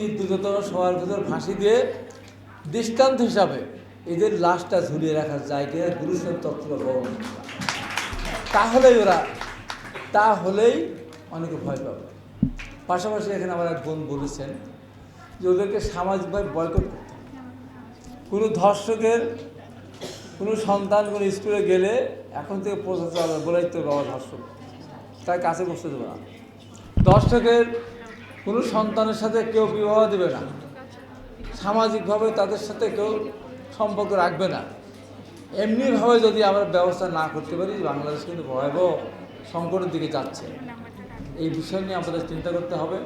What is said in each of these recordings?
উচিত দ্রুততম সময়ের ভিতর ফাঁসি দিয়ে দৃষ্টান্ত হিসাবে এদের লাশটা ঝুলিয়ে রাখার জায়গায় গুরুত্বের তথ্য বহন, তাহলেই অনেকে ভয় পাবে। পাশাপাশি এখানে আমার এক বোন বলেছেন যে ওদেরকে সামাজিকভাবে বয়কট করতে হবে। কোনো ধর্ষকের কোনো সন্তান কোনো স্কুলে গেলে এখন থেকে প্রচার হবে, বলেই তো বাবা ধর্ষক, তার কাছে বসতে দেবে না। ধর্ষকের কোনো সন্তানের সাথে কেউ বিবাহ দেবে না, সামাজিকভাবে তাদের সাথে কেউ সম্পর্ক রাখবে না। এমনিভাবে যদি আমরা ব্যবস্থা না করতে পারি, বাংলাদেশ কিন্তু ভয়াবহ সংকটের দিকে যাচ্ছে। এই বিষয় নিয়ে আমাদের চিন্তা করতে হবে।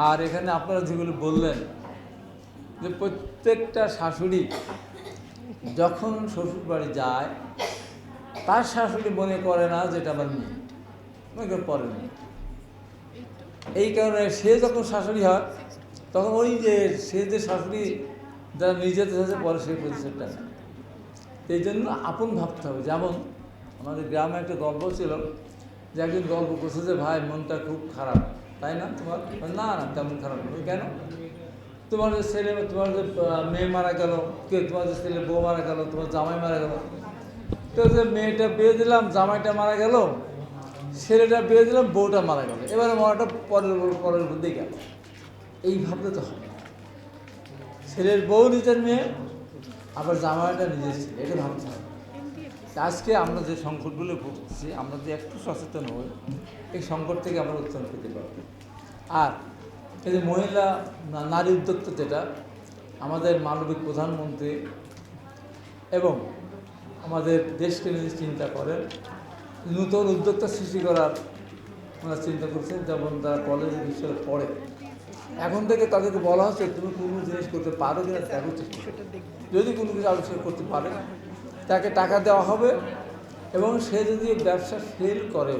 আর এখানে আপনারা যেগুলো বললেন যে প্রত্যেকটা শাশুড়ি যখন শ্বশুর বাড়ি যায় তার শাশুড়ি মনে করে না যেটা আমার মেয়ে, মনে করে পরে নেই। এই কারণে সে যখন শাশুড়ি হয় তখন ওই যে সে যে শাশুড়ি যারা নিজেদের সাথে পরে সেই প্রতিষ্ঠানটা নেয়। এই জন্য আপন ভাবতে হবে। যেমন আমাদের গ্রামে একটা গল্প ছিল যে একজন গল্প করছে যে ভাই মনটা খুব খারাপ, তাই না তোমার? না না তেমন খারাপ নয়। কেন? তোমার যে ছেলে, তোমার যে মেয়ে মারা গেল, কে তোমার যে ছেলে বউ মারা গেল, তোমার জামাই মারা গেল, তো যে মেয়েটা বিয়ে দিলাম, জামাইটা মারা গেল, ছেলেটা বিয়ে দিলাম, বউটা মারা গেল, এবারে মারাটা পরের মধ্যেই গেল। এই ভাবলে তো হবে। ছেলের বউ নিজের মেয়ে, আবার জামাইটা নিজের ছেলে, এটা ভাবতে হবে। আজকে আমরা যে সংকটগুলো ভুগতেছি, আমরা যদি একটু সচেতন হই, এই সংকট থেকে আমরা উত্তরণ পেতে পারব। আর এই যে মহিলা নারী উদ্যোক্তা, যেটা আমাদের মানবিক প্রধানমন্ত্রী এবং আমাদের দেশকে নিয়ে চিন্তা করেন, নতুন উদ্যোক্তা সৃষ্টি করার ওনারা চিন্তা করছেন। যেমন তারা কলেজে বিশ্ববিদ্যালয়ে পড়ে, এখন থেকে তাদেরকে বলা হচ্ছে তুমি কোনো জিনিস করতে পারো কিনা দেখো, যদি কোনো কিছু আবিষ্কার করতে পারে তাকে টাকা দেওয়া হবে, এবং সে যদি ব্যবসা ফেল করে,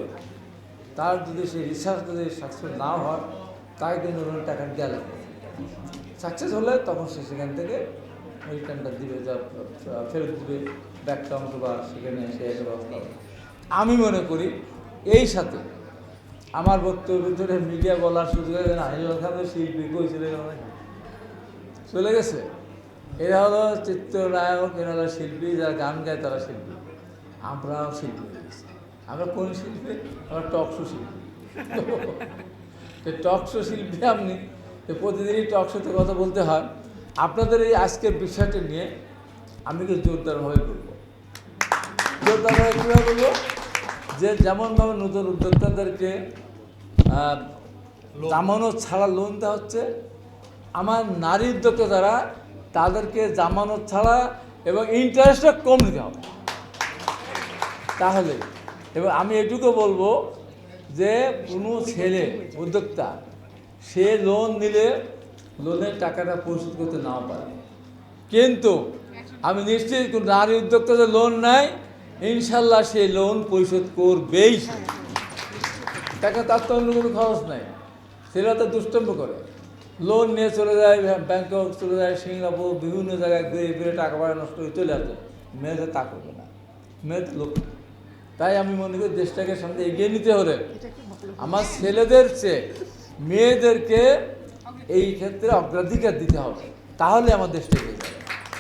তার যদি সেই রিসার্চ যদি সাকসেস না হয়, তাকে কিন্তু টাকা দেওয়া লাগবে। সাকসেস হলে তখন সে সেখান থেকে রিটার্নটা দিবে, যা ফেরত দিবে ব্যাকটা অংশ, বা সেখানে সে একটা ব্যবস্থা হবে। আমি মনে করি এই সাথে আমার বক্তব্যের ভিতরে মিডিয়া বলার সুযোগ হয় না। খানের শিল্পী কই চলে গেছে, এরা হলো চিত্রনায়ক, এরা হলো শিল্পী, যারা গান গায় তারা শিল্পী। আমরাও শিল্পী হয়ে গেছি। আমরা কোন শিল্পী? আমরা টকশো শিল্পী। টকশো শিল্পী আপনি প্রতিদিনই টকশোতে কথা বলতে হয়। আপনাদের এই আজকের বিষয়টা নিয়ে আমি কি জোরদারভাবে বলবো, জোরদারভাবে কীভাবে বলবো, যে যেমনভাবে নতুন উদ্যোক্তাদেরকে জামানত ছাড়া লোন দেওয়া হচ্ছে, আমার নারী উদ্যোক্তা যারা তাদেরকে জামানত ছাড়া এবং ইন্টারেস্টটা কম দিতে হবে। তাহলে এবং আমি এটুকু বলবো যে কোনো ছেলে উদ্যোক্তা সে লোন নিলে লোনের টাকাটা পরিশোধ করতে নাও পারে, কিন্তু আমি নিশ্চিত কোনো নারী উদ্যোক্তা যে লোন নেয় ইনশাল্লাহ সে লোন পরিশোধ করবেই। টাকা তার তো অন্য কোনো খরচ নাই। ছেলেরা তো দুষ্টম্য করে, লোন নিয়ে চলে যায় ব্যাংকক, চলে যায় সিঙ্গাপুর, বিভিন্ন জায়গায় ঘুরে ঘুরে টাকা পয়সা নষ্ট হয়ে চলে আসে। মেয়েদের তা করবে না, মেয়েদের লোক। তাই আমি মনে করি দেশটাকে সামনে এগিয়ে নিতে হলে আমার ছেলেদের চেয়ে মেয়েদেরকে এই ক্ষেত্রে অগ্রাধিকার দিতে হবে, তাহলে আমার দেশটা এগিয়ে যাবে।